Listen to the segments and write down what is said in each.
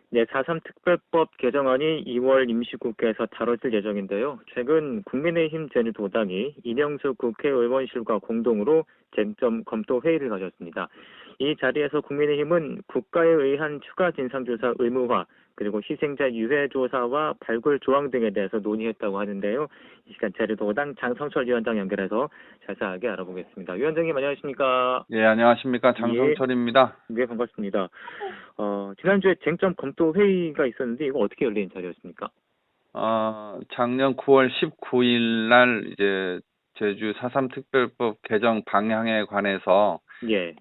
네, 4.3 특별법 개정안이 2월 임시국회에서 다뤄질 예정인데요. 최근 국민의힘 제주도당이 이명수 국회의원실과 공동으로 쟁점 검토 회의를 가졌습니다. 이 자리에서 국민의힘은 국가에 의한 추가 진상조사 의무화, 그리고 희생자 유해 조사와 발굴 조항 등에 대해서 논의했다고 하는데요. 이 시간 제주도당 장성철 위원장 연결해서 자세하게 알아보겠습니다. 위원장님 안녕하십니까? 예, 안녕하십니까. 예, 장성철입니다. 네, 반갑습니다. 지난주에 쟁점 검토 회의가 있었는데 이거 어떻게 열린 자리였습니까? 작년 9월 19일 날 이제 제주 4.3 특별법 개정 방향에 관해서 예,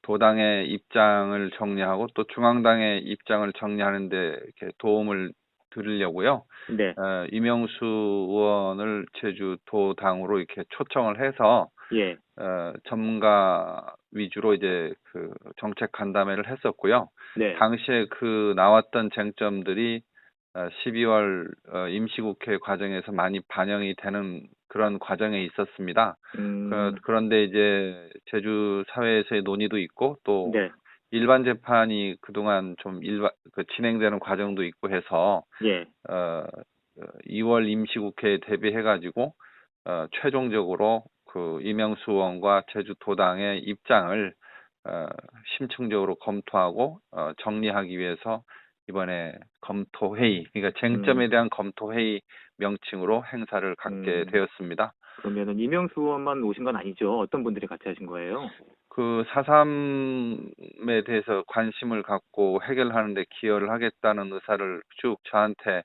도당의 입장을 정리하고 또 중앙당의 입장을 정리하는 데 이렇게 도움을 드리려고요. 네, 이명수 의원을 제주도당으로 이렇게 초청을 해서 예, 전문가 위주로 이제 그 정책 간담회를 했었고요. 네, 당시에 그 나왔던 쟁점들이 12월 임시국회 과정에서 많이 반영이 되는 그런 과정에 있었습니다. 그런데 이제 제주 사회에서의 논의도 있고 또 네, 일반 재판이 그동안 좀 진행되는 과정도 있고 해서 예, 어, 2월 임시국회에 대비해가지고 최종적으로 그 이명수 의원과 제주도당의 입장을 심층적으로 검토하고 정리하기 위해서 이번에 검토회의, 그러니까 음, 쟁점에 대한 검토회의 명칭으로 행사를 갖게 음, 되었습니다. 그러면은 이명수 의원만 오신 건 아니죠? 어떤 분들이 같이 하신 거예요? 그 4.3에 대해서 관심을 갖고 해결하는 데 기여를 하겠다는 의사를 쭉 저한테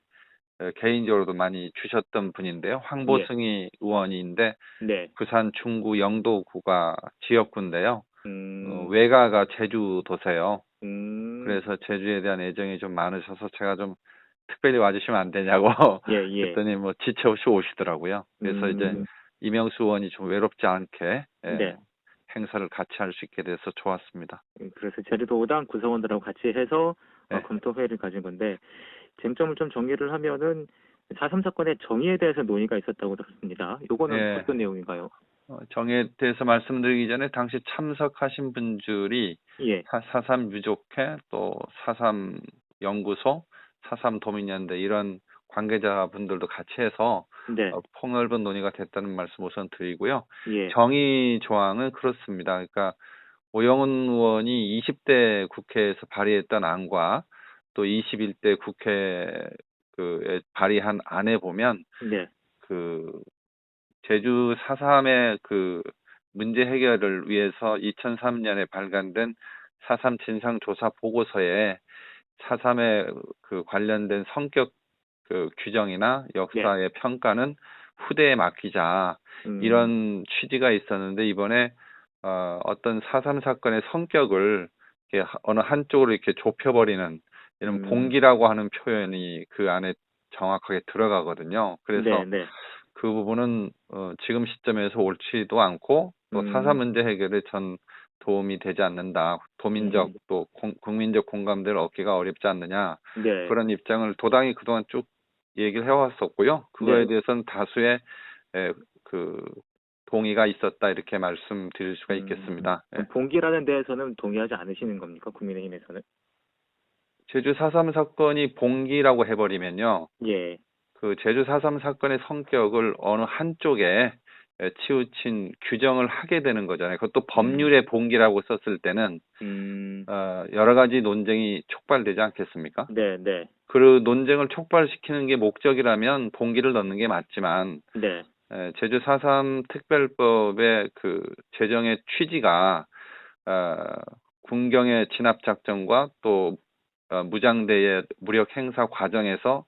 개인적으로도 많이 주셨던 분인데요. 예, 황보승희 의원인데 네, 부산 중구 영도구가 지역구인데요. 음, 외가가 제주도세요. 음, 그래서 제주에 대한 애정이 좀 많으셔서 제가 좀 특별히 와주시면 안 되냐고 예, 예, 그랬더니 뭐 지체 없이 오시더라고요. 그래서 이제 음, 이명수 의원이 좀 외롭지 않게 네. 행사를 같이 할 수 있게 돼서 좋았습니다. 그래서 제주도당 구성원들하고 같이 해서 네. 검토 회의를 가진 건데 쟁점을 좀 정리를 하면은 4.3 사건의 정의에 대해서 논의가 있었다고 들었습니다. 요거는 예. 어떤 내용인가요? 정에 대해서 말씀드리기 전에 당시 참석하신 분들이 예, 4.3 유족회, 또 4.3 연구소, 4.3 도민연대 이런 관계자분들도 같이 해서 네, 폭넓은 논의가 됐다는 말씀 우선 드리고요. 예, 정의 조항은 그렇습니다. 그러니까 오영훈 의원이 20대 국회에서 발의했던 안과 또 21대 국회 그 발의한 안에 보면 네, 그 제주 4.3의 그 문제 해결을 위해서 2003년에 발간된 4.3 진상조사 보고서에 4.3의 그 관련된 성격 그 규정이나 네, 역사의 평가는 후대에 맡기자 음, 이런 취지가 있었는데 이번에 어떤 4.3 사건의 성격을 이렇게 어느 한쪽으로 이렇게 좁혀버리는 이런 음, 봉기라고 하는 표현이 그 안에 정확하게 들어가거든요. 네, 그래서 네, 그 부분은 지금 시점에서 옳지도 않고 또 사사 음, 문제 해결에 전 도움이 되지 않는다. 도민적 음, 또 국민적 공감대를 얻기가 어렵지 않느냐. 네, 그런 입장을 도당이 그동안 쭉 얘기를 해왔었고요. 그거에 네. 대해서는 다수의 에, 그 동의가 있었다 이렇게 말씀드릴 수가 있겠습니다. 예. 그럼 봉기라는 데에서는 동의하지 않으시는 겁니까? 국민의힘에서는? 제주 4.3 사건이 봉기라고 해버리면요. 예, 그 제주 4.3 사건의 성격을 어느 한쪽에 치우친 규정을 하게 되는 거잖아요. 그것도 음, 법률의 봉기라고 썼을 때는 음, 여러 가지 논쟁이 촉발되지 않겠습니까? 네, 네, 그 논쟁을 촉발시키는 게 목적이라면 봉기를 넣는 게 맞지만 네, 제주 4.3 특별법의 그 제정의 취지가 어, 군경의 진압 작전과 또 무장대의 무력 행사 과정에서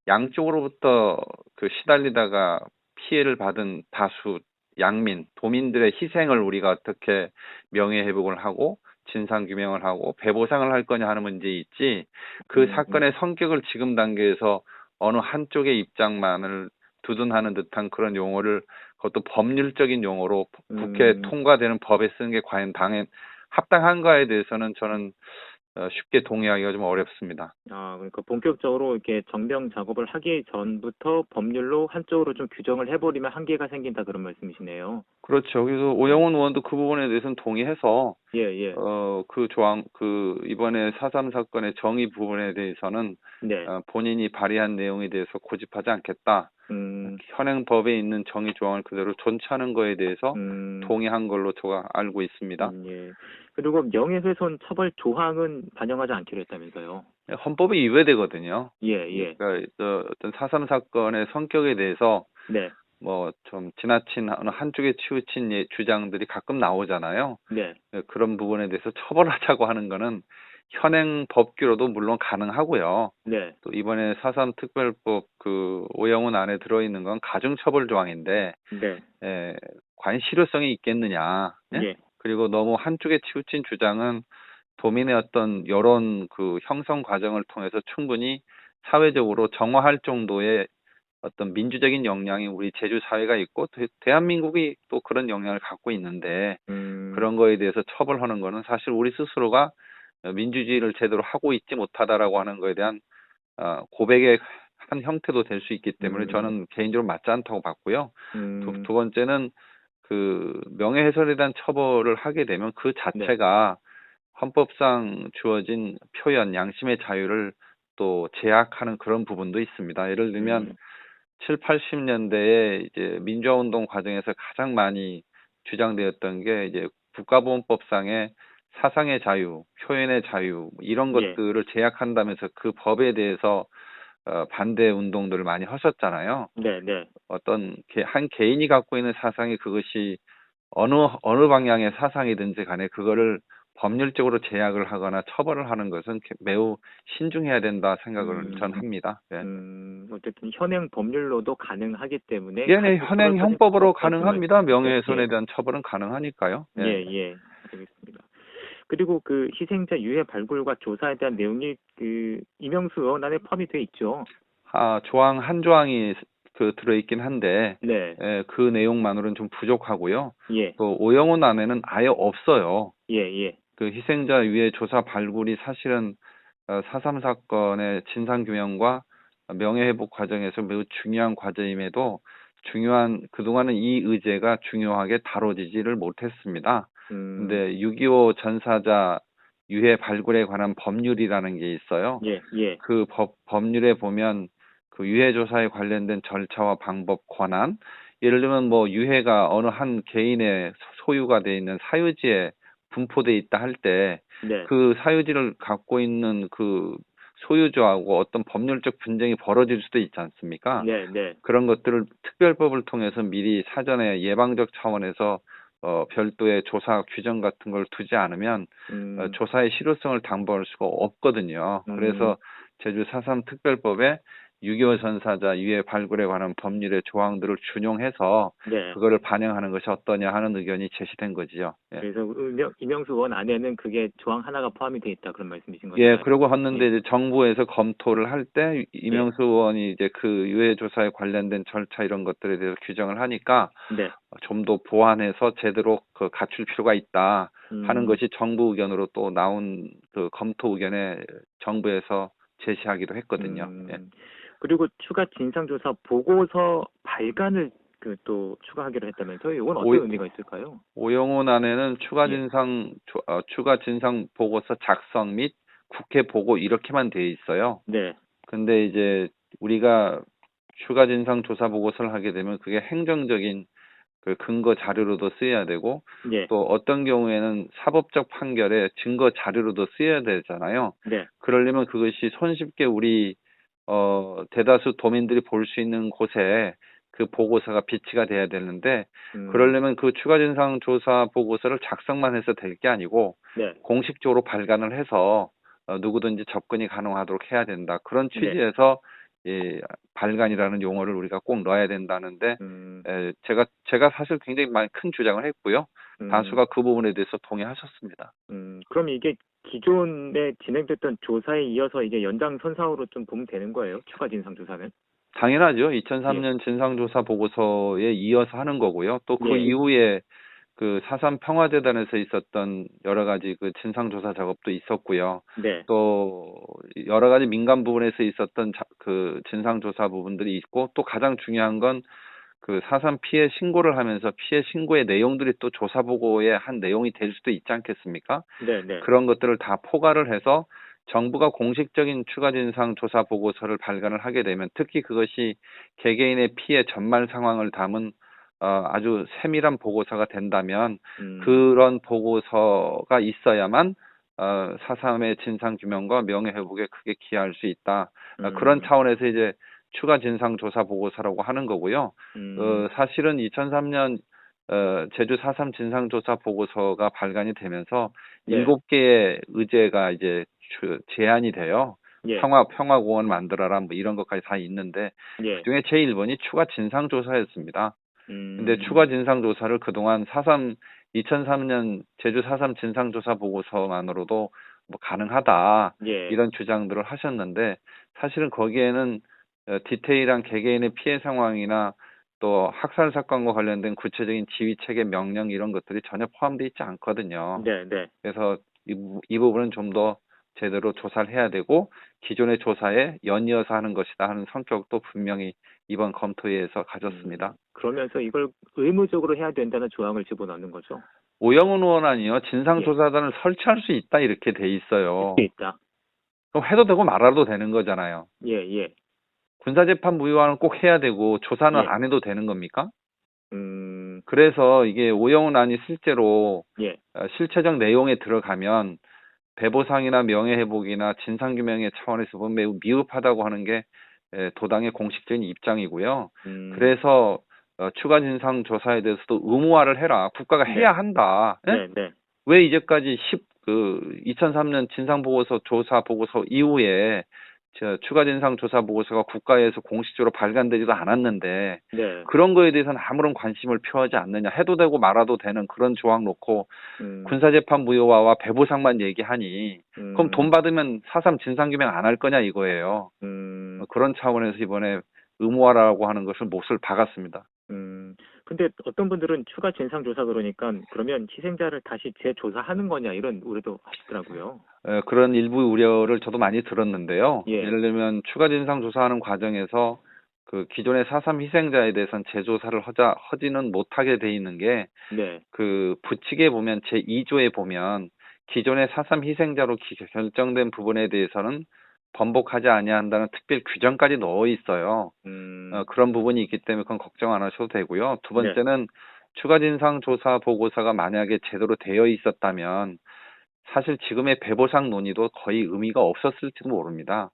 양쪽으로부터 그 시달리다가 피해를 받은 다수 양민, 도민들의 희생을 우리가 어떻게 명예회복을 하고 진상규명을 하고 배보상을 할 거냐 하는 문제 있지 그 음, 사건의 성격을 지금 단계에서 어느 한쪽의 입장만을 두둔하는 듯한 그런 용어를 그것도 법률적인 용어로 국회 음, 통과되는 법에 쓰는 게 과연 합당한가에 대해서는 저는 쉽게 동의하기가 좀 어렵습니다. 그러니까 본격적으로 이렇게 정병 작업을 하기 전부터 법률로 한쪽으로 좀 규정을 해버리면 한계가 생긴다 그런 말씀이시네요. 그렇죠. 그래서 음, 오영훈 의원도 그 부분에 대해서는 동의해서 예, 예. 그 조항, 이번에 4.3 사건의 정의 부분에 대해서는 네. 본인이 발의한 내용에 대해서 고집하지 않겠다. 음, 현행 법에 있는 정의 조항을 그대로 존치하는 거에 대해서 음, 동의한 걸로 제가 알고 있습니다. 예. 그리고 명예훼손 처벌 조항은 반영하지 않기로 했다면서요. 헌법이 위배되거든요. 예, 예. 그러니까 어떤 4.3 사건의 성격에 대해서 네, 뭐 좀 지나친 어느 한쪽에 치우친 주장들이 가끔 나오잖아요. 네. 그런 부분에 대해서 처벌하자고 하는 거는 현행 법규로도 물론 가능하고요. 네, 또 이번에 4.3 특별법 오영훈 안에 들어있는 건 가중처벌 조항인데, 네. 과연 실효성이 있겠느냐, 예? 예. 그리고 너무 한쪽에 치우친 주장은 도민의 어떤 여론 형성 과정을 통해서 충분히 사회적으로 정화할 정도의 어떤 민주적인 역량이 우리 제주 사회가 있고, 대한민국이 또 그런 역량을 갖고 있는데, 음, 그런 거에 대해서 처벌하는 거는 사실 우리 스스로가 민주주의를 제대로 하고 있지 못하다라고 하는 거에 대한 고백의 한 형태도 될 수 있기 때문에 음, 저는 개인적으로 맞지 않다고 봤고요. 음, 두 번째는 명예훼손에 대한 처벌을 하게 되면 그 네. 자체가 헌법상 주어진 표현, 양심의 자유를 또 제약하는 그런 부분도 있습니다. 예를 들면 음, 7, 80년대에 이제 민주화운동 과정에서 가장 많이 주장되었던 게 이제 국가보훈법상의 사상의 자유, 표현의 자유 이런 예. 것들을 제약한다면서 그 법에 대해서 반대 운동들을 많이 하셨잖아요. 네, 네. 한 개인이 갖고 있는 사상이 그것이 어느 방향의 사상이든지 간에 그거를 법률적으로 제약을 하거나 처벌을 하는 것은 매우 신중해야 된다 생각을 전 음, 합니다. 예. 어쨌든 현행 법률로도 가능하기 때문에 예, 네, 가중 처벌 현행 받을 필요가 형법으로 없다 그 가능합니다. 말씀이시죠? 예, 명예훼손에 대한 처벌은 가능하니까요. 예, 예. 예. 알겠습니다. 그리고 그 희생자 유해 발굴과 조사에 대한 내용이 그 이명수 의원 안에 포함이 돼 있죠. 조항 한 조항이 들어있긴 한데, 네, 그 내용만으로는 좀 부족하고요. 예, 또 오영훈 안에는 아예 없어요. 예, 예. 희생자 유해 조사 발굴이 사실은 4.3 사건의 진상규명과 명예회복 과정에서 매우 중요한 과제임에도 그동안은 이 의제가 중요하게 다뤄지지를 못했습니다. 음, 근데 6.25 전사자 유해 발굴에 관한 법률이라는 게 있어요. 예, 예, 법률에 보면 유해 조사에 관련된 절차와 방법, 권한, 예를 들면 뭐 유해가 어느 한 개인의 소유가 돼 있는 사유지에 분포돼 있다 할 때 네, 그 사유지를 갖고 있는 소유주하고 어떤 법률적 분쟁이 벌어질 수도 있지 않습니까? 네, 네. 그런 것들을 특별법을 통해서 미리 사전에 예방적 차원에서 별도의 조사 규정 같은 걸 두지 않으면 음, 조사의 실효성을 담보할 수가 없거든요. 음, 그래서 제주 4.3 특별법에 6.25 전사자 유해 발굴에 관한 법률의 조항들을 준용해서 네. 그거를 반영하는 것이 어떠냐 하는 의견이 제시된 거지요. 예. 그래서 이명수 의원 안에는 그게 조항 하나가 포함이 돼 있다 그런 말씀이신 거죠, 예, 말이. 그러고 했는데 예, 이제 정부에서 검토를 할 때 예, 이명수 의원이 이제 유해 조사에 관련된 절차 이런 것들에 대해서 규정을 하니까 네. 좀 더 보완해서 제대로 갖출 필요가 있다 하는 음, 것이 정부 의견으로 또 나온 검토 의견에 정부에서 제시하기도 했거든요. 예. 음. 그리고 추가 진상조사 보고서 발간을 그 또 추가하기로 했다면서요? 이건 오, 어떤 의미가 있을까요? 오영훈 안에는 예, 추가 진상 보고서 작성 및 국회 보고 이렇게만 돼 있어요. 네, 근데 이제 우리가 추가 진상 조사 보고서를 하게 되면 그게 행정적인 근거 자료로도 쓰여야 되고 예, 또 어떤 경우에는 사법적 판결의 증거 자료로도 쓰여야 되잖아요. 네, 그러려면 그것이 손쉽게 우리 대다수 도민들이 볼 수 있는 곳에 그 보고서가 비치가 돼야 되는데 음, 그러려면 그 추가 진상 조사 보고서를 작성만 해서 될 게 아니고 네, 공식적으로 발간을 해서 누구든지 접근이 가능하도록 해야 된다. 그런 네, 취지에서 이 발간이라는 용어를 우리가 꼭 넣어야 된다는데 음, 제가 사실 굉장히 많이 큰 주장을 했고요. 음, 다수가 그 부분에 대해서 동의하셨습니다. 그럼 이게 기존에 진행됐던 조사에 이어서 이제 연장선상으로 좀 보면 되는 거예요? 추가 진상조사는? 당연하죠. 예, 2003년 진상조사 보고서에 이어서 하는 거고요. 또 그 예, 이후에 4.3 평화재단에서 있었던 여러 가지 진상조사 작업도 있었고요. 네, 또 여러 가지 민간 부분에서 있었던 진상조사 부분들이 있고 또 가장 중요한 건 그 4.3 피해 신고를 하면서 피해 신고의 내용들이 또 조사 보고의 한 내용이 될 수도 있지 않겠습니까? 네, 네. 그런 것들을 다 포괄을 해서 정부가 공식적인 추가 진상 조사 보고서를 발간을 하게 되면 특히 그것이 개개인의 피해 전말 상황을 담은 아주 세밀한 보고서가 된다면 그런 보고서가 있어야만 4.3의 진상 규명과 명예 회복에 크게 기여할 수 있다. 그런 차원에서 이제 추가 진상 조사 보고서라고 하는 거고요. 사실은 2003년 제주 4.3 진상 조사 보고서가 발간이 되면서 네. 7개의 의제가 이제 제안이 돼요. 예. 평화공원 만들어라 뭐 이런 것까지 다 있는데 예. 그중에 제1번이 추가 진상 조사였습니다. 근데 음. 추가 진상 조사를 그동안 2003년 제주 4.3 진상 조사 보고서만으로도 뭐 가능하다 예. 이런 주장들을 하셨는데 사실은 거기에는 디테일한 개개인의 피해 상황이나 또 학살 사건과 관련된 구체적인 지휘 체계 명령 이런 것들이 전혀 포함되어 있지 않거든요. 네, 네. 그래서 이 부분은 좀 더 제대로 조사를 해야 되고 기존의 조사에 연이어서 하는 것이다 하는 성격도 분명히 이번 검토회에서 가졌습니다. 그러면서 이걸 의무적으로 해야 된다는 조항을 집어넣는 거죠. 오영훈 의원안이요. 예. 진상조사단을 설치할 수 있다 이렇게 돼 있어요. 있다. 그럼 해도 되고 말아도 되는 거잖아요. 예, 예. 군사재판 무효화는 꼭 해야 되고 조사는 예. 안 해도 되는 겁니까? 음. 그래서 이게 오영훈 안이 실제로 예. 실체적 내용에 들어가면 배보상이나 명예회복이나 진상규명의 차원에서 보면 매우 미흡하다고 하는 게 도당의 공식적인 입장이고요. 그래서 추가 진상 조사에 대해서도 의무화를 해라. 국가가 해야 한다. 예? 네, 네. 왜 이제까지 2003년 진상보고서 조사 보고서 이후에 추가 진상 조사 보고서가 국가에서 공식적으로 발간되지도 않았는데 네. 그런 거에 대해서는 아무런 관심을 표하지 않느냐. 해도 되고 말아도 되는 그런 조항 놓고 군사재판 무효화와 배보상만 얘기하니 그럼 돈 받으면 4.3 진상규명 안 할 거냐 이거예요. 그런 차원에서 이번에 의무화라고 하는 것을 몫을 박았습니다. 근데 어떤 분들은 추가 진상조사 그러니까 그러면 희생자를 다시 재조사하는 거냐 이런 우려도 하시더라고요. 그런 일부 우려를 저도 많이 들었는데요. 예. 예를 들면 추가 진상 조사하는 과정에서 그 기존의 4.3 희생자에 대해서는 재조사를 하지는 못하게 돼 있는 게 네. 그 부칙에 보면 제2조에 보면 기존의 4.3 희생자로 결정된 부분에 대해서는 번복하지 아니한다는 특별 규정까지 넣어 있어요. 그런 부분이 있기 때문에 그건 걱정 안 하셔도 되고요. 두 번째는 추가 진상 조사 보고서가 만약에 제대로 되어 있었다면 사실 지금의 배보상 논의도 거의 의미가 없었을지도 모릅니다.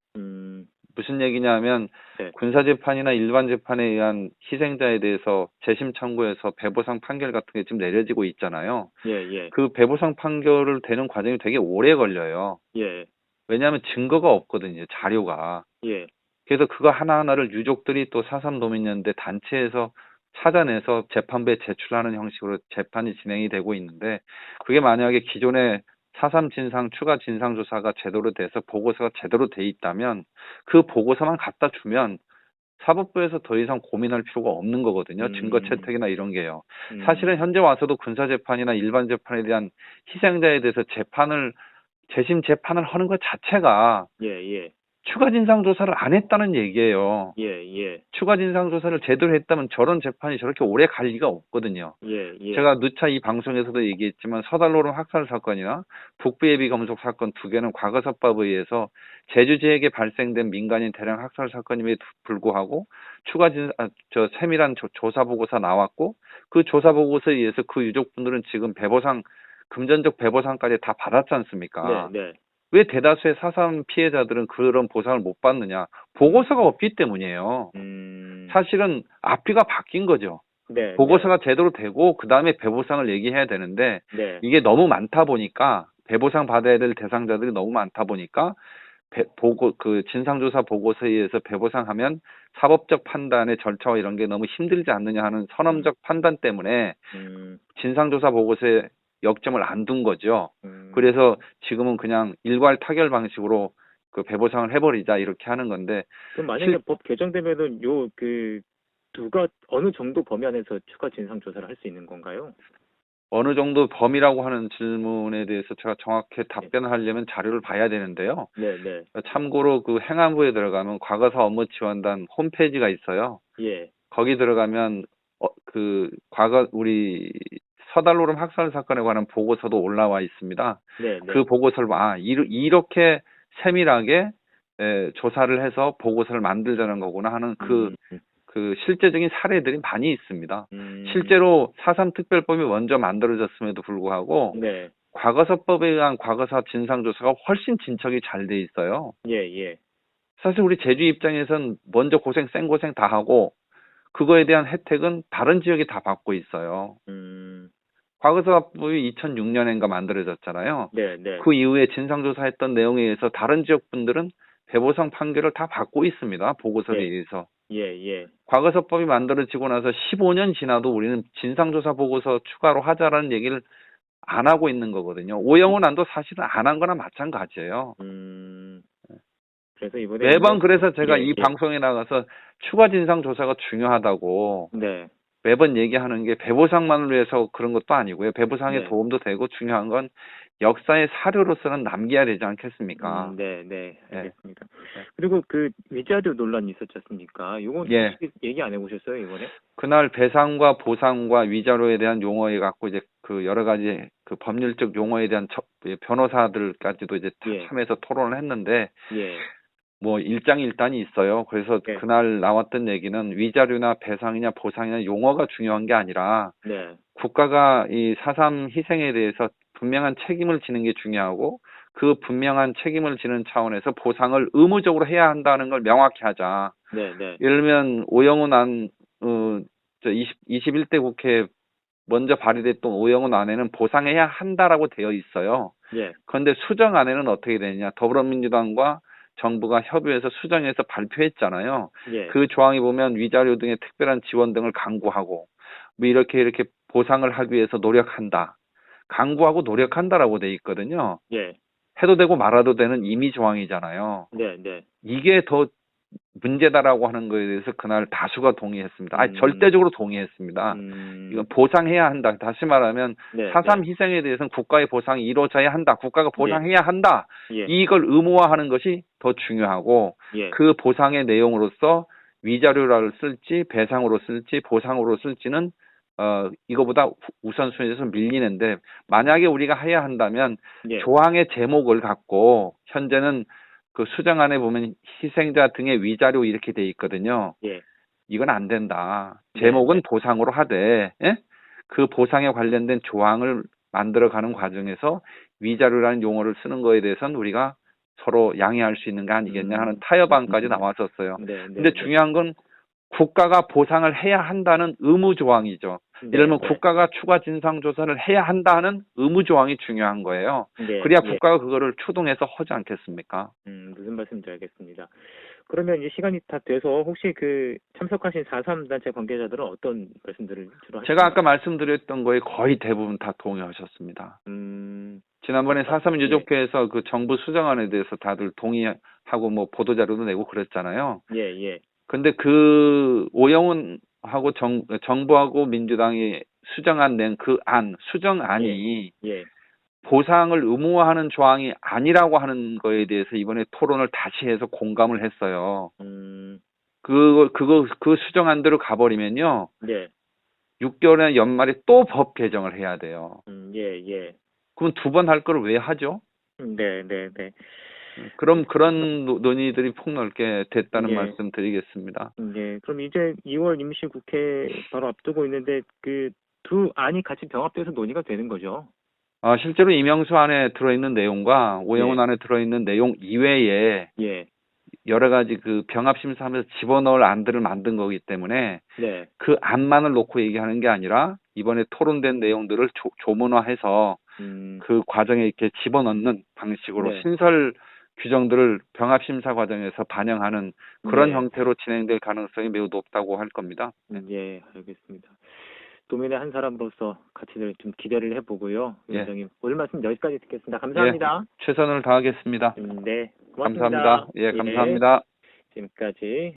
무슨 얘기냐면 네. 군사재판이나 일반 재판에 의한 희생자에 대해서 재심 청구해서 배보상 판결 같은 게 지금 내려지고 있잖아요. 예, 예. 그 배보상 판결을 되는 과정이 되게 오래 걸려요. 예. 왜냐하면 증거가 없거든요. 자료가. 예. 그래서 그거 하나하나를 유족들이 또 4.3 도민연대 단체에서 찾아내서 재판부에 제출하는 형식으로 재판이 진행이 되고 있는데 그게 만약에 기존의 4.3 진상 추가 진상조사가 제대로 돼서 보고서가 제대로 돼 있다면 그 보고서만 갖다 주면 사법부에서 더 이상 고민할 필요가 없는 거거든요. 증거 채택이나 이런 게요. 사실은 현재 와서도 군사재판이나 일반 재판에 대한 희생자에 대해서 재심 재판을 하는 것 자체가 예, 예. 추가 진상조사를 안 했다는 얘기예요. 예, 예. 추가 진상조사를 제대로 했다면 저런 재판이 저렇게 오래 갈 리가 없거든요. 예, 예. 제가 누차 이 방송에서도 얘기했지만 서달로름 학살 사건이나 북부예비 검속 사건 두 개는 과거사법에 의해서 제주지역에 발생된 민간인 대량 학살 사건임에도 불구하고 세밀한 조사 보고서 나왔고 그 조사 보고서에 의해서 그 유족분들은 지금 금전적 배보상까지 다 받았지 않습니까? 네, 네. 왜 대다수의 4.3 피해자들은 그런 보상을 못 받느냐? 보고서가 없기 때문이에요. 사실은 앞뒤가 바뀐 거죠. 네. 보고서가 제대로 되고 그 다음에 배보상을 얘기해야 되는데 네. 이게 너무 많다 보니까 배보상 받아야 될 대상자들이 너무 많다 보니까 그 진상조사 보고서에 의해서 배보상하면 사법적 판단의 절차와 이런 게 너무 힘들지 않느냐 하는 선언적 판단 때문에 진상조사 보고서에 역점을 안 둔 거죠. 그래서 지금은 그냥 일괄 타결 방식으로 그 배보상을 해버리자 이렇게 하는 건데 그럼 만약에 법 개정되면은 누가 어느 정도 범위 안에서 추가 진상 조사를 할 수 있는 건가요? 어느 정도 범위라고 하는 질문에 대해서 제가 정확히 답변을 하려면 자료를 봐야 되는데요. 네, 네. 참고로 그 행안부에 들어가면 과거사 업무 지원단 홈페이지가 있어요. 예. 거기 들어가면 그 과거 우리 서달로름 학살 사건에 관한 보고서도 올라와 있습니다. 네, 그 네. 보고서를 이렇게 세밀하게 조사를 해서 보고서를 만들자는 거구나 하는 음, 그 실제적인 사례들이 많이 있습니다. 음, 실제로 4.3 특별법이 먼저 만들어졌음에도 불구하고 네. 과거사법에 의한 과거사 진상조사가 훨씬 진척이 잘 돼 있어요. 예, 예. 사실 우리 제주 입장에선 먼저 생고생 다 하고 그거에 대한 혜택은 다른 지역이 다 받고 있어요. 음, 과거사법이 2006년인가 만들어졌잖아요. 네, 네. 그 이후에 진상조사했던 내용에 의해서 다른 지역 분들은 배보상 판결을 다 받고 있습니다. 보고서에 예, 의해서. 예, 예. 과거사법이 만들어지고 나서 15년 지나도 우리는 진상조사 보고서 추가로 하자라는 얘기를 안 하고 있는 거거든요. 오영훈 안도 사실은 안 한 거나 마찬가지예요. 음, 그래서 이번에 매번 그래서 제가 예, 이 예. 방송에 나가서 추가 진상조사가 중요하다고 네, 매번 얘기하는 게 배보상만을 위해서 그런 것도 아니고요. 배보상에 네. 도움도 되고 중요한 건 역사의 사료로서는 남겨야 되지 않겠습니까? 네, 네. 예, 알겠습니다. 예. 그리고 그 위자료 논란이 있었지 않습니까? 이건 예. 혹시 얘기 안 해보셨어요, 이번에? 그날 배상과 보상과 위자료에 대한 용어에 갖고 이제 그 여러 가지 그 법률적 용어에 대한 변호사들까지도 이제 예, 참여해서 토론을 했는데 예, 뭐 일장일단이 있어요. 그래서 예, 그날 나왔던 얘기는 위자료나 배상이냐 보상이냐 용어가 중요한 게 아니라 네, 국가가 이 4.3 희생에 대해서 분명한 책임을 지는 게 중요하고 그 분명한 책임을 지는 차원에서 보상을 의무적으로 해야 한다는 걸 명확히 하자. 네, 네, 예를 들면 오영훈 어, 21대 국회에 먼저 발의됐던 오영훈 안에는 보상해야 한다라고 되어 있어요. 예, 그런데 수정안에는 어떻게 되느냐. 더불어민주당과 정부가 협의해서 수정해서 발표했잖아요. 예, 그 조항이 보면 위자료 등의 특별한 지원 등을 강구하고 뭐 이렇게 보상을 하기 위해서 노력한다. 강구하고 노력한다라고 돼 있거든요. 예, 해도 되고 말아도 되는 임의 조항이잖아요. 네, 네. 이게 더 문제다라고 하는 거에 대해서 그날 다수가 동의했습니다. 음, 절대적으로 동의했습니다. 이건 보상해야 한다. 다시 말하면 네, 4.3 네, 희생에 대해서는 국가의 보상이 이루어져야 한다. 국가가 예, 보상해야 한다. 예, 이걸 의무화하는 것이 더 중요하고 예, 그 보상의 내용으로서 위자료를 쓸지 배상으로 쓸지 보상으로 쓸지는 이거보다 우선순위에서 밀리는데 만약에 우리가 해야 한다면 예, 조항의 제목을 갖고 현재는 그 수정안에 보면 희생자 등의 위자료 이렇게 돼 있거든요. 예, 이건 안 된다. 네, 네. 제목은 보상으로 하되 예? 그 보상에 관련된 조항을 만들어가는 과정에서 위자료라는 용어를 쓰는 거에 대해서는 우리가 서로 양해할 수 있는 게 아니겠냐 하는 타협안까지 나왔었어요. 네, 근데 네, 네, 중요한 건 국가가 보상을 해야 한다는 의무 조항이죠. 예를 네, 들면 네, 국가가 추가 진상 조사를 해야 한다는 의무 조항이 중요한 거예요. 네, 그래야 예. 국가가 그거를 추동해서 하지 않겠습니까? 무슨 말씀인지 알겠습니다. 그러면 이제 시간이 다 돼서 혹시 그 참석하신 4.3 단체 관계자들은 어떤 말씀들을 주로 제가 하시나요? 아까 말씀드렸던 거에 거의 대부분 다 동의하셨습니다. 지난번에 4.3 예, 유족회에서 그 정부 수정안에 대해서 다들 동의하고 뭐 보도자료도 내고 그랬잖아요. 예, 예, 근데 그 오영훈하고 정부하고 민주당이 수정안 낸 그 예, 수정안이 예, 보상을 의무화하는 조항이 아니라고 하는 거에 대해서 이번에 토론을 다시 해서 공감을 했어요. 그 수정안대로 가버리면요. 네, 6개월에 연말에 또 법 개정을 해야 돼요. 예, 예, 그럼 두 번 할 걸 왜 하죠? 네, 네, 네, 그럼 그런 논의들이 폭넓게 됐다는 예, 말씀 드리겠습니다. 예. 그럼 이제 2월 임시국회 바로 앞두고 있는데 그 두 안이 같이 병합돼서 논의가 되는 거죠? 실제로 이명수 안에 들어있는 내용과 오영훈 예, 안에 들어있는 내용 이외에 예, 여러 가지 그 병합심사하면서 집어넣을 안들을 만든 거기 때문에 네, 그 안만을 놓고 얘기하는 게 아니라 이번에 토론된 내용들을 조문화해서 음, 그 과정에 이렇게 집어넣는 방식으로 네, 신설 규정들을 병합심사 과정에서 반영하는 그런 네, 형태로 진행될 가능성이 매우 높다고 할 겁니다. 예, 알겠습니다. 도민의 한 사람으로서 같이 좀 기대를 해보고요. 예, 위원장님, 오늘 말씀 여기까지 듣겠습니다. 예, 감사합니다. 최선을 다하겠습니다. 네, 감사합니다. 고맙습니다. 예, 예, 감사합니다. 지금까지